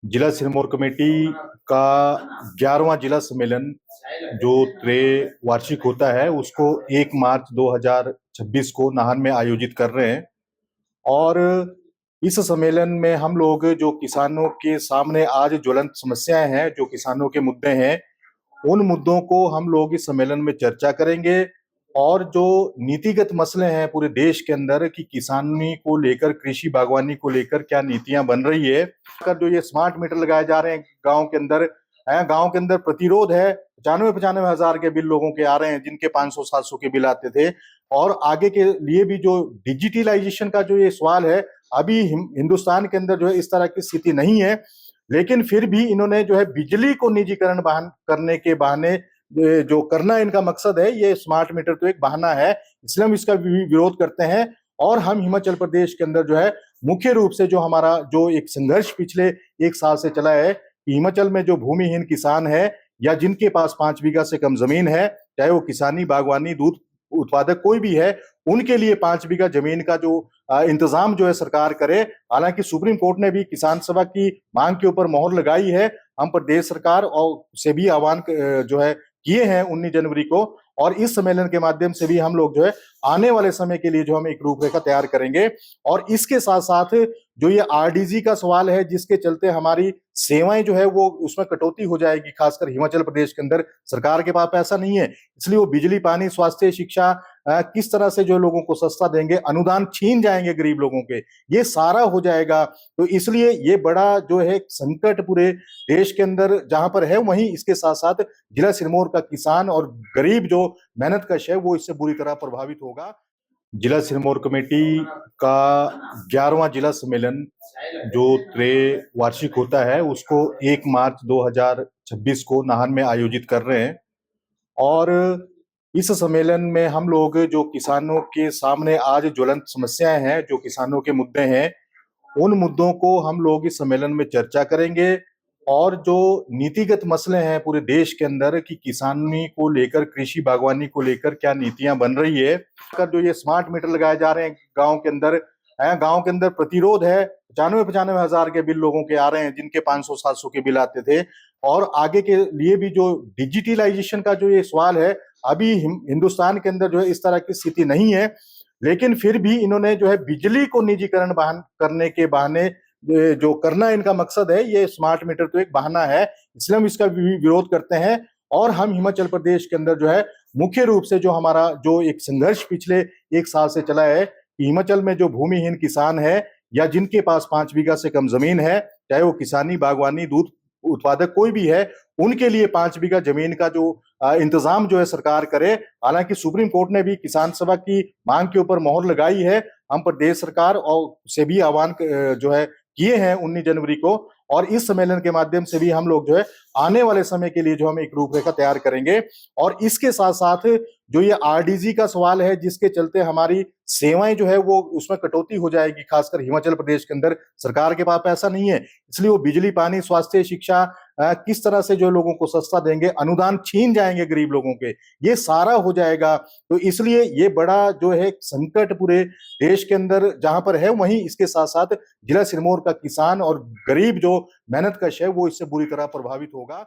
जिला सिरमौर कमेटी का 11वां जिला सम्मेलन जो वार्षिक होता है उसको 1 मार्च 2026 को नाहन में आयोजित कर रहे हैं। और इस सम्मेलन में हम लोग जो किसानों के सामने आज ज्वलंत समस्याएं हैं, जो किसानों के मुद्दे हैं, उन मुद्दों को हम लोग इस सम्मेलन में चर्चा करेंगे। और जो नीतिगत मसले हैं पूरे देश के अंदर कि किसानी को लेकर, कृषि बागवानी को लेकर क्या नीतियां बन रही है, कर जो ये स्मार्ट मीटर लगाए जा रहे हैं गांव के अंदर है, गांव के अंदर प्रतिरोध है। 95-95 हजार के बिल लोगों के आ रहे हैं, जिनके 500-700 के बिल आते थे। और आगे के लिए भी जो डिजिटलाइजेशन का जो ये सवाल है, अभी हिंदुस्तान के अंदर जो है इस तरह की स्थिति नहीं है। लेकिन फिर भी इन्होंने जो है बिजली को निजीकरण करने के बहाने जो करना इनका मकसद है, ये स्मार्ट मीटर तो एक बहाना है, इसलिए हम इसका विरोध करते हैं। और हम हिमाचल प्रदेश के अंदर जो है मुख्य रूप से जो हमारा जो एक संघर्ष पिछले 1 साल से चला है कि हिमाचल में जो भूमिहीन किसान है या जिनके पास 5 बीघा से कम जमीन है, चाहे वो किसानी, बागवानी, दूध उत्पादक कोई भी है, उनके लिए 5 बीघा जमीन का जो इंतजाम जो है सरकार करे। हालांकि सुप्रीम कोर्ट ने भी किसान सभा की मांग के ऊपर मोहर लगाई है। हम प्रदेश सरकार और से भी आह्वान जो है किए हैं 19 जनवरी को। और इस सम्मेलन के माध्यम से भी हम लोग जो है आने वाले समय के लिए जो हम एक रूपरेखा तैयार करेंगे। और इसके साथ साथ जो ये आरडीजी का सवाल है, जिसके चलते हमारी सेवाएं जो है वो उसमें कटौती हो जाएगी, खासकर हिमाचल प्रदेश के अंदर सरकार के पास पैसा नहीं है, इसलिए वो बिजली, पानी, स्वास्थ्य, शिक्षा किस तरह से जो लोगों को सस्ता देंगे, अनुदान छीन जाएंगे गरीब लोगों के, ये सारा हो जाएगा। तो इसलिए ये बड़ा जो है संकट पूरे देश के अंदर जहां पर है, वहीं इसके साथ साथ जिला सिरमौर का किसान और गरीब जो मेहनतकश है वो इससे बुरी तरह प्रभावित होगा। जिला सिरमौर कमेटी का 11वां जिला सम्मेलन जो वार्षिक होता है उसको 1 मार्च 2026 को नाहन में आयोजित कर रहे हैं। और इस सम्मेलन में हम लोग जो किसानों के सामने आज ज्वलंत समस्याएं हैं, जो किसानों के मुद्दे हैं, उन मुद्दों को हम लोग इस सम्मेलन में चर्चा करेंगे। और जो नीतिगत मसले हैं पूरे देश के अंदर कि किसानी को लेकर, कृषि बागवानी को लेकर क्या नीतियां बन रही है, कर जो ये स्मार्ट मीटर लगाए जा रहे हैं गांव के अंदर है, गांव के अंदर प्रतिरोध है। 95-95 हजार के बिल लोगों के आ रहे हैं, जिनके 500-700 के बिल आते थे। और आगे के लिए भी जो डिजिटलाइजेशन का जो ये सवाल है, अभी हिंदुस्तान के अंदर जो है इस तरह की स्थिति नहीं है। लेकिन फिर भी इन्होंने जो है बिजली को निजीकरण करने के बहाने जो करना इनका मकसद है, ये स्मार्ट मीटर तो एक बहाना है, इसलिए हम इसका विरोध करते हैं। और हम हिमाचल प्रदेश के अंदर जो है मुख्य रूप से जो हमारा जो एक संघर्ष पिछले 1 साल से चला है कि हिमाचल में जो भूमिहीन किसान है या जिनके पास 5 बीघा से कम जमीन है, चाहे वो किसानी, बागवानी, दूध उत्पादक कोई भी है, उनके लिए 5 बीघा जमीन का जो इंतजाम जो है सरकार करे। हालांकि सुप्रीम कोर्ट ने भी किसान सभा की मांग के ऊपर मोहर लगाई है। हम प्रदेश सरकार और से भी आह्वान जो है किए हैं 19 जनवरी को। और इस सम्मेलन के माध्यम से भी हम लोग जो है आने वाले समय के लिए जो हम एक रूपरेखा तैयार करेंगे। और इसके साथ साथ जो ये आरडीजी का सवाल है, जिसके चलते हमारी सेवाएं जो है वो उसमें कटौती हो जाएगी, खासकर हिमाचल प्रदेश के अंदर सरकार के पास पैसा नहीं है, इसलिए वो बिजली, पानी, स्वास्थ्य, शिक्षा किस तरह से जो लोगों को सस्ता देंगे, अनुदान छीन जाएंगे गरीब लोगों के, ये सारा हो जाएगा। तो इसलिए ये बड़ा जो है संकट पूरे देश के अंदर जहां पर है, वहीं इसके साथ साथ जिला सिरमौर का किसान और गरीब जो मेहनतकश है वो इससे बुरी तरह प्रभावित होगा।